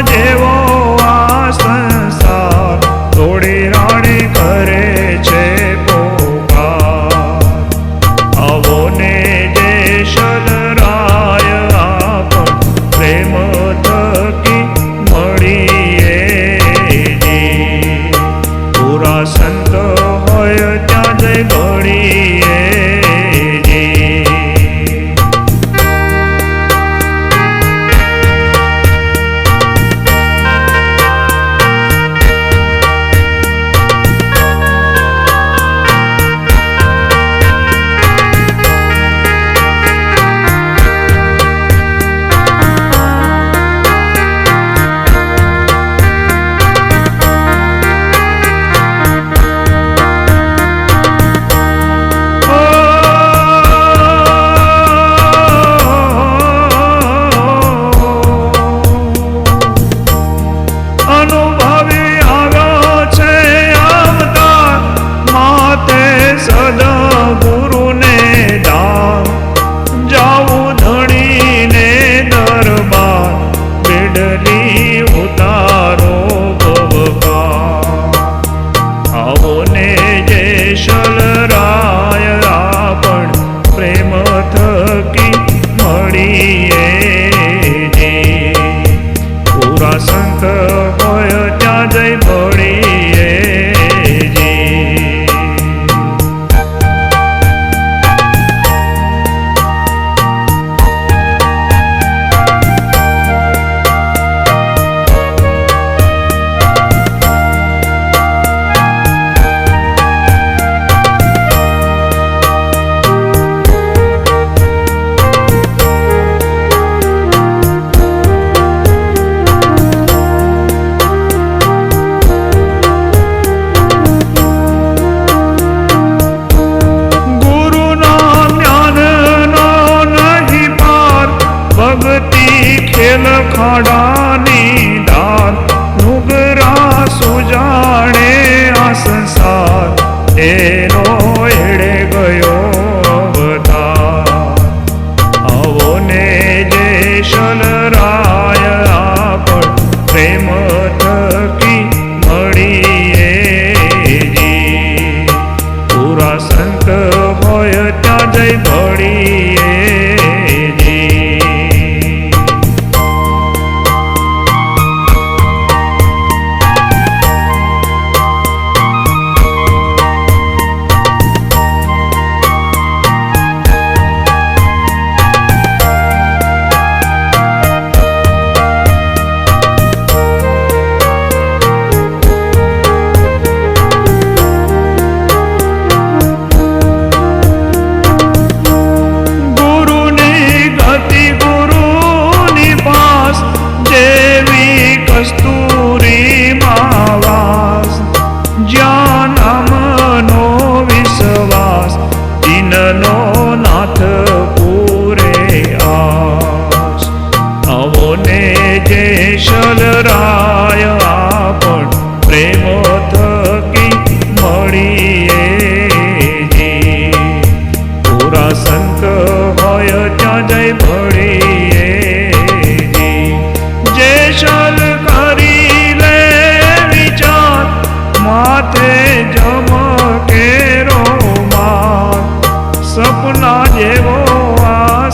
જેવો આ સંસાર થોડી રાણી કરે છે પોકાર. આવો ને જે શલરાય આપણ પ્રેમ થકી મળીએ જી. પૂરા સંત હોય ત્યાં જઈ ભળીએ જી. સંત હોય ત્યાં જઈ ભળીએ જી. ખેલ ખાડાની ધાર નુગરા સુજાણે આ સંસાર એનો એડે ગયો અવતાર. આવો ને જે શલરાય આપણ પ્રેમ થકી મળીએ જી. પૂરા સંત હોય ત્યાં જઈ ભળીએ જી. કસ્તુરી માવાસ જ્યાં નામનો વિશ્વાસ દિનનો નાથ પૂરે આસ. આવો ને જે શલરાય આપણ પ્રેમ થકી મળીએ જી. પૂરા સંત હોય ત્યાં જઈ ભળીએ જી. જે શલ માથે જમકેરો માર સપના જેવો આ